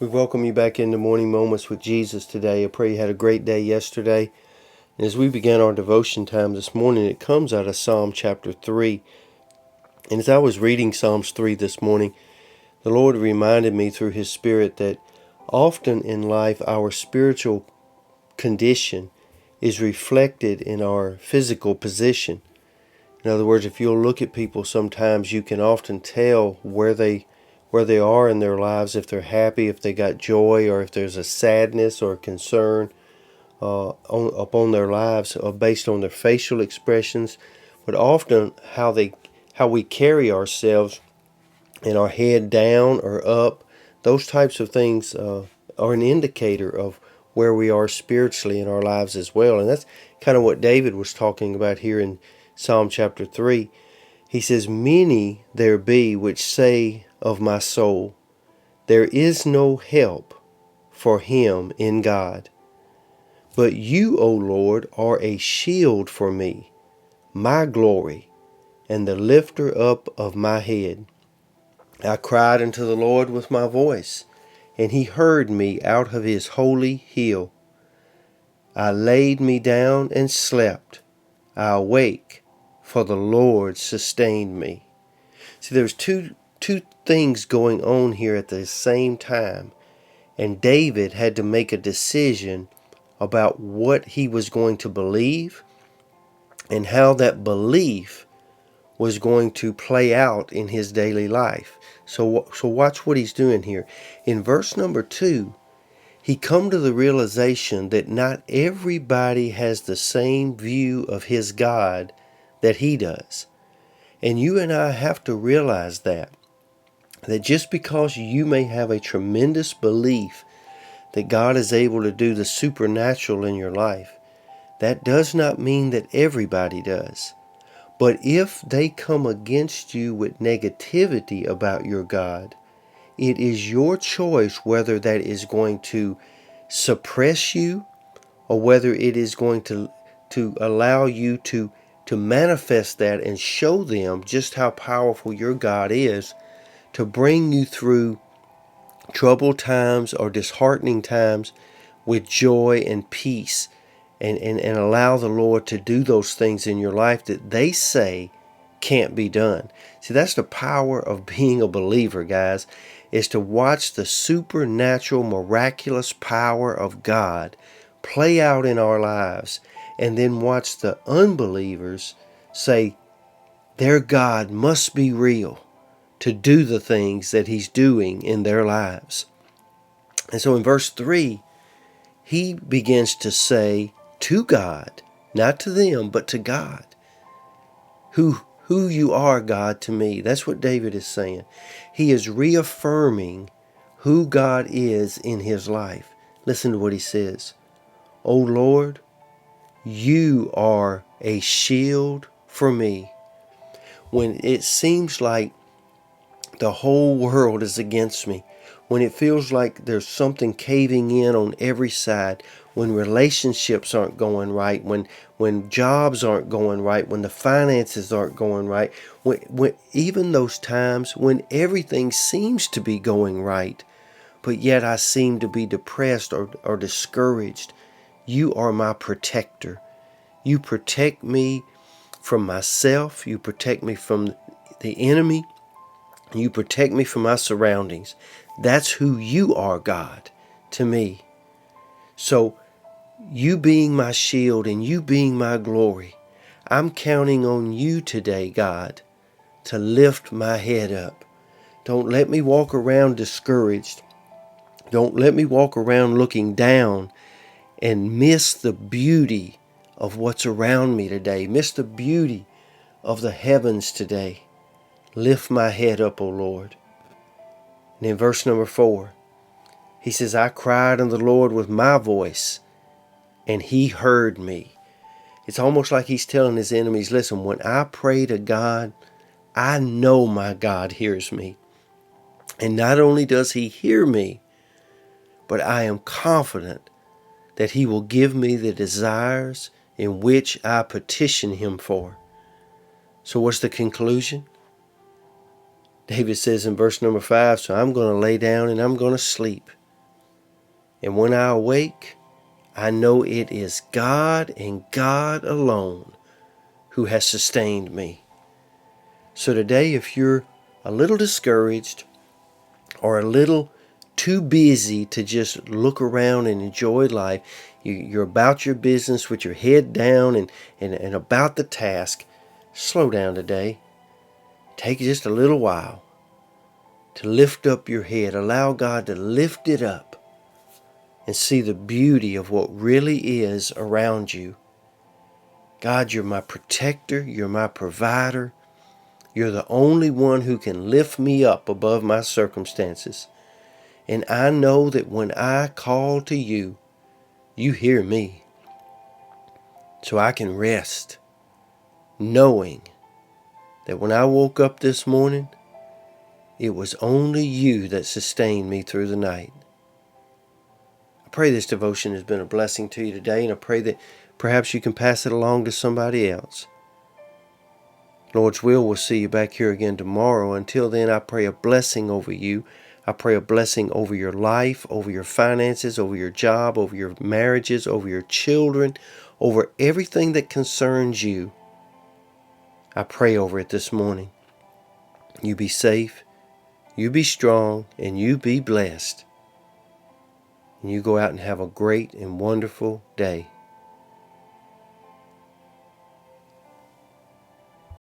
We welcome you back into Morning Moments with Jesus today. I pray you had a great day yesterday. And as we began our devotion time this morning, it comes out of Psalm chapter 3. And as I was reading Psalms 3 this morning, the Lord reminded me through His Spirit that often in life our spiritual condition is reflected in our physical position. In other words, if you'll look at people, sometimes you can often tell where they are in their lives, if they're happy, if they got joy, or if there's a sadness or a concern upon their lives based on their facial expressions, but often how we carry ourselves and our head down or up. Those types of things are an indicator of where we are spiritually in our lives as well. And that's kind of what David was talking about here in Psalm chapter 3. He says, "Many there be which say of my soul, there is no help for him in God. But you, O Lord, are a shield for me, my glory, and the lifter up of my head. I cried unto the Lord with my voice, and he heard me out of his holy hill. I laid me down and slept. I awake, for the Lord sustained me." See, there's two things going on here at the same time. And David had to make a decision about what he was going to believe and how that belief was going to play out in his daily life. So watch what he's doing here. In verse number 2, he come to the realization that not everybody has the same view of his God that he does. And you and I have to realize that just because you may have a tremendous belief that God is able to do the supernatural in your life, that does not mean that everybody does. But if they come against you with negativity about your God, it is your choice whether that is going to suppress you or whether it is going to allow you to manifest that and show them just how powerful your God is to bring you through troubled times or disheartening times with joy and peace, and allow the Lord to do those things in your life that they say can't be done. See, that's the power of being a believer, guys, is to watch the supernatural, miraculous power of God play out in our lives, and then watch the unbelievers say their God must be real to do the things that he's doing in their lives. And so in verse 3, he begins to say to God, not to them, but to God, who you are, God, to me. That's what David is saying. He is reaffirming who God is in his life. Listen to what he says. "O Lord, you are a shield for me." When it seems like the whole world is against me, when it feels like there's something caving in on every side, when relationships aren't going right, when jobs aren't going right, when the finances aren't going right, when even those times when everything seems to be going right, but yet I seem to be depressed or discouraged, you are my protector. You protect me from myself. You protect me from the enemy. You protect me from my surroundings. That's who you are, God, to me. So you being my shield and you being my glory, I'm counting on you today, God, to lift my head up. Don't let me walk around discouraged. Don't let me walk around looking down and miss the beauty of what's around me today. Miss the beauty of the heavens today. Lift my head up, O Lord. And in verse number 4, he says, "I cried unto the Lord with my voice, and he heard me." It's almost like he's telling his enemies, listen, when I pray to God, I know my God hears me. And not only does he hear me, but I am confident that he will give me the desires in which I petition him for. So what's the conclusion? David says in verse number 5, so I'm going to lay down and I'm going to sleep. And when I awake, I know it is God and God alone who has sustained me. So today, if you're a little discouraged or a little too busy to just look around and enjoy life, you're about your business with your head down and about the task, slow down today. Take just a little while to lift up your head. Allow God to lift it up and see the beauty of what really is around you. God, you're my protector. You're my provider. You're the only one who can lift me up above my circumstances. And I know that when I call to you, you hear me. So I can rest, knowing that when I woke up this morning, it was only you that sustained me through the night. I pray this devotion has been a blessing to you today, and I pray that perhaps you can pass it along to somebody else. Lord's will, we'll see you back here again tomorrow. Until then, I pray a blessing over you. I pray a blessing over your life, over your finances, over your job, over your marriages, over your children, over everything that concerns you. I pray over it this morning. You be safe, you be strong, and you be blessed. And you go out and have a great and wonderful day.